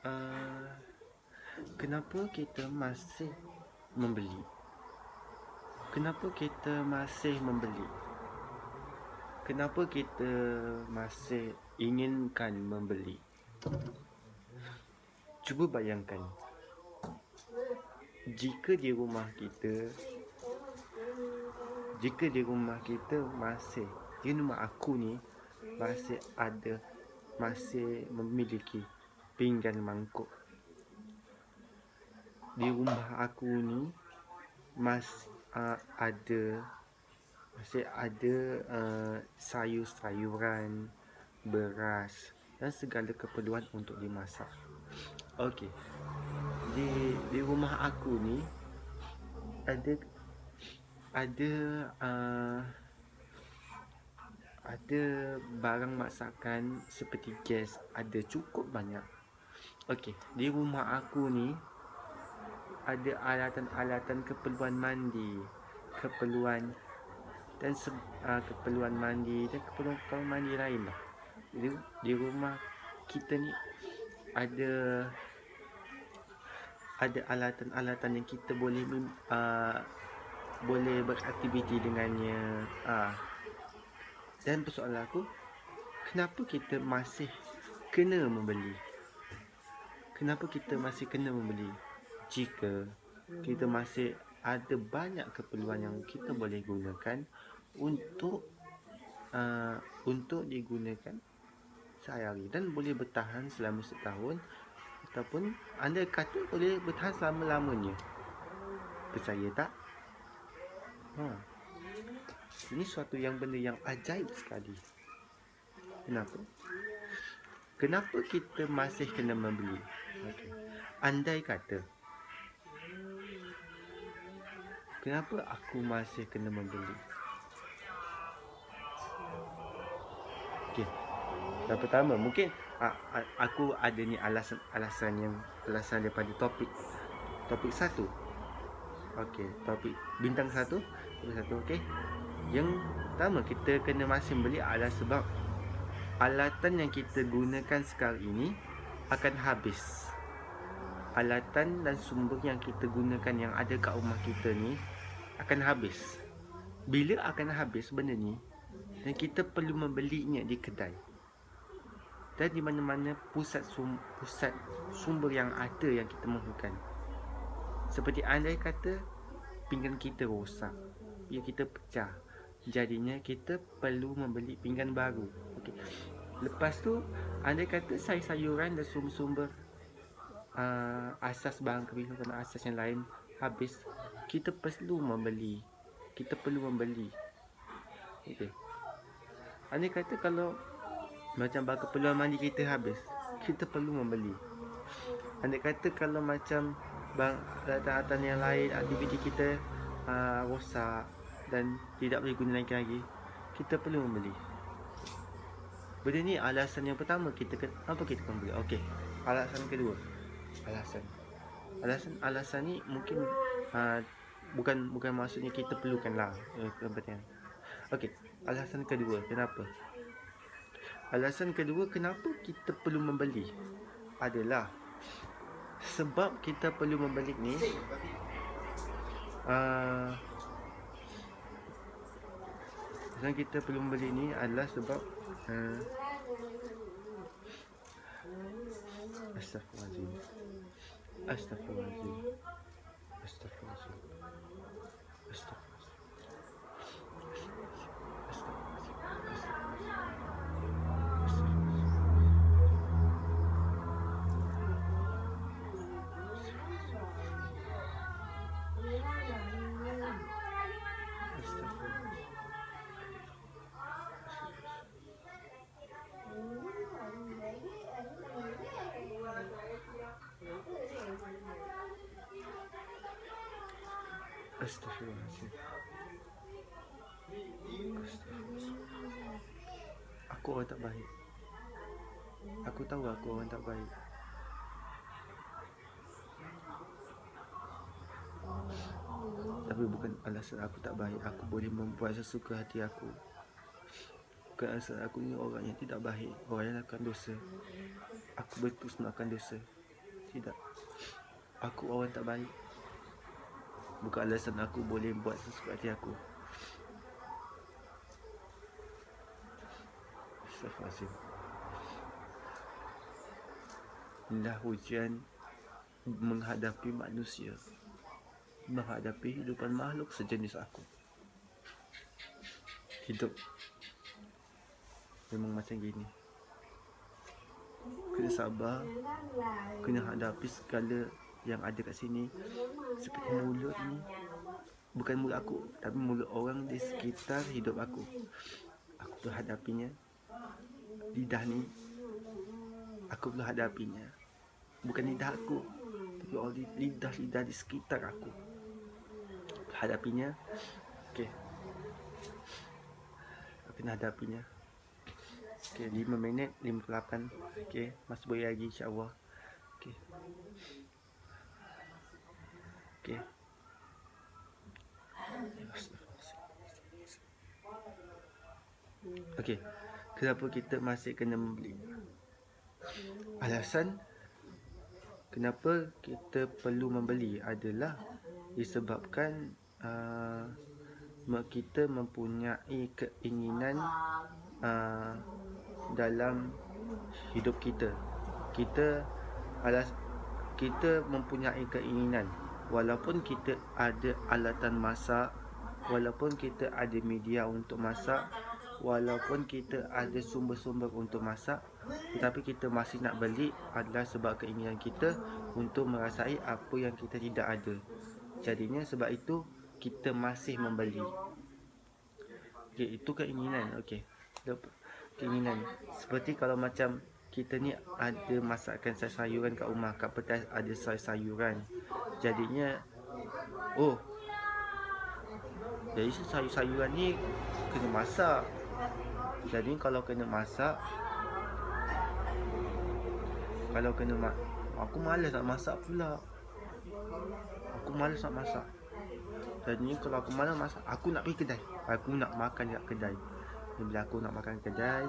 uh, kenapa kita masih membeli? Kenapa kita masih membeli? Kenapa kita masih inginkan membeli? Cuba bayangkan, jika di rumah kita masih, di rumah aku ni masih memiliki pinggan mangkuk. Di rumah aku ni masih ada sayur-sayuran, beras dan segala keperluan untuk dimasak. Okey. Di rumah aku ni ada barang masakan seperti gas, ada cukup banyak. Okey, di rumah aku ni ada alatan-alatan keperluan mandi, keperluan mandi lain lah. Di rumah kita ni ada alatan-alatan yang kita boleh beraktiviti dengannya. Dan persoalan aku, kenapa kita masih kena membeli? Jika kita masih ada banyak keperluan yang kita boleh gunakan untuk digunakan sehari-hari dan boleh bertahan selama setahun, ataupun anda kata boleh bertahan selama-lamanya. Percaya tak? Ini suatu benda yang ajaib sekali. Kenapa kita masih kena membeli? Andai kata, kenapa aku masih kena membeli? Yang pertama, mungkin aku ada ni alasan daripada topik 1. Topik bintang 1. Okey. Yang pertama, kita kena masih beli adalah sebab alatan yang kita gunakan sekarang ini akan habis. Alatan dan sumber yang kita gunakan yang ada kat rumah kita ni akan habis. Bila akan habis benda ni, dan kita perlu membelinya di kedai dan di mana-mana pusat sumber yang ada yang kita mahukan. Seperti andai kata pinggan kita rosak, kita pecah, jadinya kita perlu membeli pinggan baru. Lepas tu, andai kata sayur-sayuran dan sumber-sumber asas bahan kehidupan asas yang lain habis, kita perlu membeli. Andai kata kalau macam bahan keperluan mandi kita habis, kita perlu membeli. Andai kata kalau macam alatan-alatan yang lain, aktiviti kita rosak dan tidak boleh guna lagi, kita perlu membeli. Benda ni alasan yang pertama kenapa kita kena beli. Okey, alasan kedua. Alasan ni mungkin bukan maksudnya kita perlukan lah kepentingan. Okey, alasan kedua, kenapa? Alasan kedua kenapa kita perlu membeli adalah sebab kita perlu membeli ni adalah sebab Astaghfirullahaladzim. Astaghfirullahaladzim. Aku orang tak baik. Aku tahu aku orang tak baik. Tapi bukan alasan aku tak baik. Aku boleh membuat sesuka hati aku. Bukan alasan aku ni orang yang tidak baik, orang yang lakukan dosa. Aku betul melakukan dosa. Tidak. Aku orang tak baik. Bukan alasan aku boleh buat sesuatu hati aku. Astagfirullahaladzim. Inilah ujian menghadapi manusia, menghadapi hidupan makhluk sejenis aku. Hidup memang macam gini. Kena sabar, kena hadapi segala yang ada kat sini. Seperti mulut ni, bukan mulut aku, tapi mulut orang di sekitar hidup aku. Aku perlu hadapinya. Lidah ni, aku perlu hadapinya. Bukan lidah aku, tapi lidah-lidah di sekitar aku. Hadapinya. Okay, aku nak hadapinya. Okay, 5 minit 58. Okay, masih boleh lagi insyaAllah. Okay. Okay. Okay, kenapa kita masih kena membeli? Alasan kenapa kita perlu membeli adalah disebabkan kita mempunyai keinginan dalam hidup kita. Kita mempunyai keinginan, walaupun kita ada alatan masak, walaupun kita ada media untuk masak, walaupun kita ada sumber-sumber untuk masak, tetapi kita masih nak beli adalah sebab keinginan kita untuk merasai apa yang kita tidak ada. Jadinya sebab itu kita masih membeli. Okay, itu keinginan. Okay, keinginan. Seperti kalau macam kita ni ada masakan sayuran kat rumah, kat petas ada sayuran. Jadinya jadi sayuran ni kena masak. Jadi kalau kena masak, aku malas nak masak pula. Jadi kalau aku malas masak, aku nak pergi kedai. Aku nak makan kat kedai. Bila aku nak makan kedai,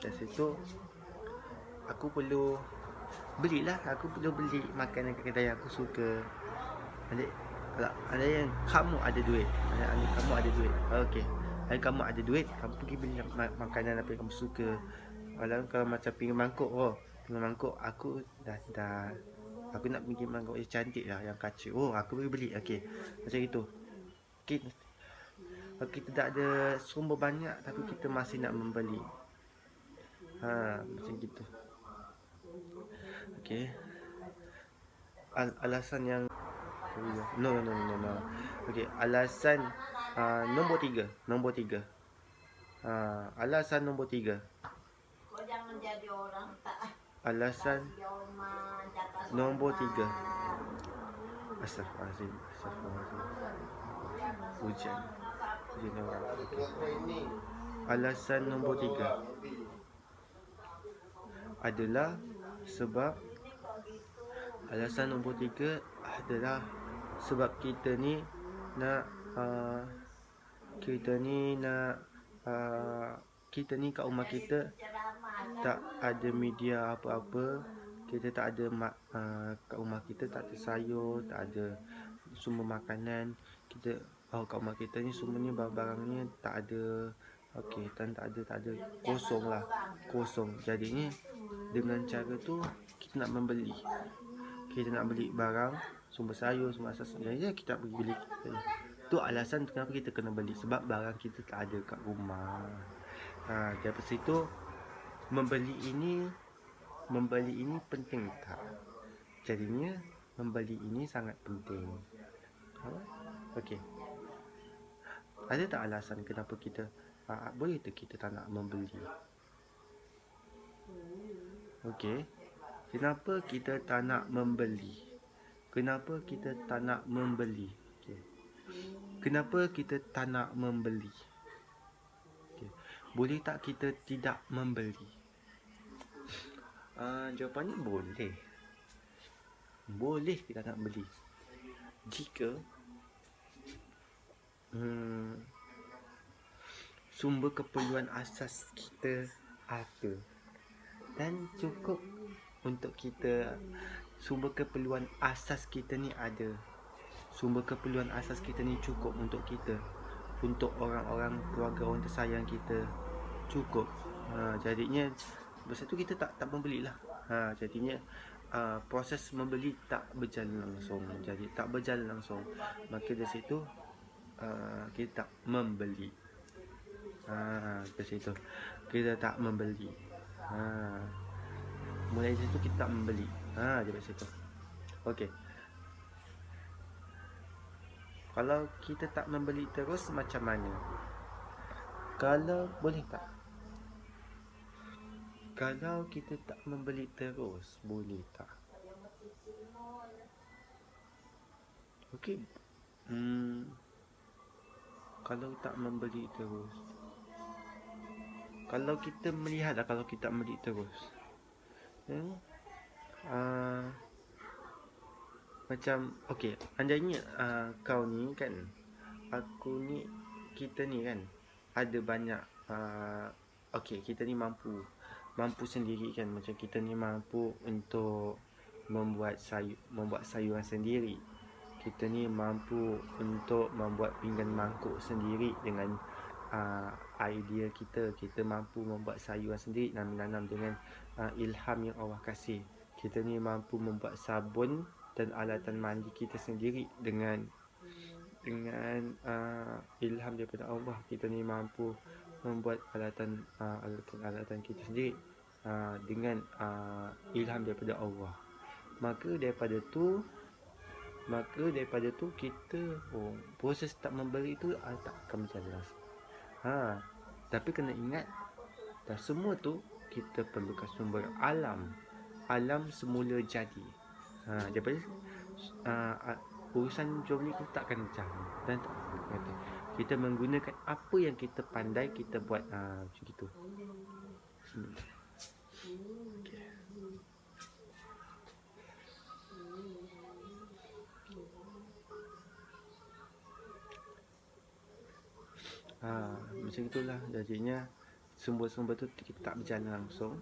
dari situ aku perlu belilah. Aku perlu beli makanan kat kedai yang aku suka. Kalau ada yang kamu ada duit, kamu ada duit, okey. Dan kamu ada duit, kamu pergi beli makanan apa yang kamu suka. Kalau macam pinggan mangkuk, pinggan mangkuk aku dah aku nak pergi mangkuk yang cantik lah, yang kaca. Aku pergi beli. Okey, macam itu. Kita tak ada sumber banyak, tapi kita masih nak membeli. Macam gitu. Okey. Alasan yang No. Okey, alasan nombor 3. Alasan nombor 3. Alasan nombor 3. Astagfirullahaladzim. Hujan. Alasan nombor 3 adalah sebab kita ni nak kita ni kat rumah kita tak ada media apa-apa. Kita tak ada kat rumah kita tak ada sayur, tak ada sumber makanan. Kat rumah kita ni semua ni barang-barangnya tak ada. Okey, tak ada, kosong. Jadinya dengan cara tu kita nak membeli. Kita nak beli barang, sumber sayur, sumber asas. Jadi kita pergi beli. Tu alasan kenapa kita kena beli, sebab barang kita tak ada kat rumah. Dari situ membeli ini penting tak? Jadinya membeli ini sangat penting. Okey. Ada tak alasan kenapa kita boleh tak kita tak nak membeli? Okey. Kenapa kita tak nak membeli? Okey. Kenapa kita tak nak membeli? Okey. Boleh tak kita tidak membeli? Jawapannya boleh. Boleh kita nak beli jika sumber keperluan asas kita ada dan cukup untuk kita, sumber keperluan asas kita ni ada. Sumber keperluan asas kita ni cukup untuk kita, untuk orang-orang keluarga orang tersayang kita, cukup. Jadinya masa tu kita tak membelilah. Jadinya proses membeli tak berjalan langsung. Jadi tak berjalan langsung. Maka dari situ kita tak membeli. Dari situ kita tak membeli. Mulai dari situ kita tak membeli. Dari situ. Okey. Kalau kita tak membeli terus macam mana? Kalau boleh tak? Kalau kita tak membeli terus, boleh tak? Okey. Kalau tak membeli terus, kalau kita melihatlah, kalau kita membeli terus, macam okey, andainya kau ni kan, aku ni, kita ni kan ada banyak okey, kita ni mampu sendiri kan, macam kita ni mampu untuk membuat sayuran sendiri. Kita ni mampu untuk membuat pinggan mangkuk sendiri dengan idea kita. Kita mampu membuat sayuran sendiri, nanam dengan ilham yang Allah kasih. Kita ni mampu membuat sabun dan alatan mandi kita sendiri dengan ilham daripada Allah. Kita ni mampu membuat alatan kita sendiri dengan ilham daripada Allah. Maka daripada tu kita proses tak membeli tu tak akan berjalan. Tapi kena ingat, dan semua tu kita perlukan sumber alam. Alam semula jadi. Daripada urusan jual beli kita takkan berjalan. Dan kita menggunakan apa yang kita pandai, kita buat macam gitu. Macam itulah jadinya sumber-sumber tu kita tak berjalan langsung.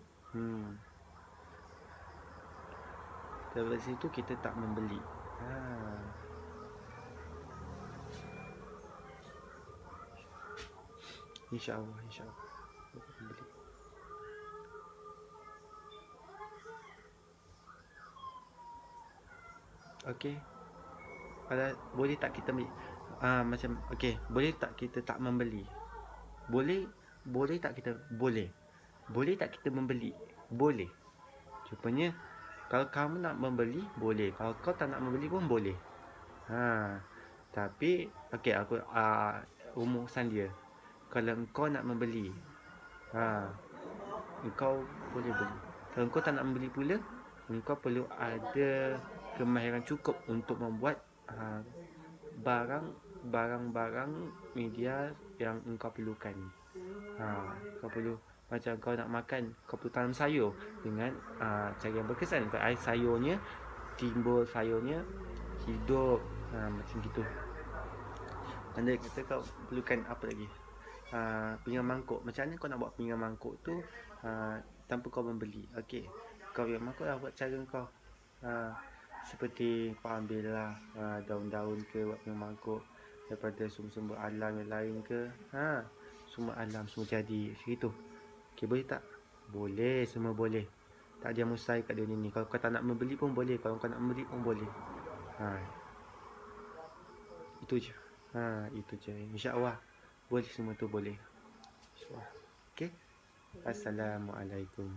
Dari situ kita tak membeli. InsyaAllah membeli. Okey. Boleh tak kita beli? Macam okey, boleh tak kita tak membeli? Boleh tak kita tak kita membeli? Boleh. Rupanya kalau kamu nak membeli, boleh. Kalau kau tak nak membeli pun boleh. Tapi okey, aku rumusan dia. Kalau kau nak membeli, engkau boleh beli. Kalau kau tak nak membeli pula, engkau perlu ada kemahiran cukup untuk membuat barang-barang media yang engkau perlukan. Kau perlu, macam kau nak makan, kau perlu tanam sayur dengan cara yang berkesan. Air sayurnya timbul, sayurnya hidup, macam gitu. Andai kata kau perlukan apa lagi, pinggan mangkuk. Macam mana kau nak buat pinggan mangkuk tu tanpa kau membeli? Okey, kau yang mangkuk lah buat cara kau. Seperti kau ambil lah daun-daun ke buat pinggan mangkuk daripada sumber-sumber alam yang lain ke. Semua alam semua jadi macam tu. Okey, boleh tak? Boleh, semua boleh. Tak ada yang mustahil kat dunia ni. Kalau kau tak nak membeli pun boleh, kalau kau nak membeli pun boleh. Itu je. Itu je. InsyaAllah boleh, semua tu boleh. InsyaAllah. Okey. Assalamualaikum.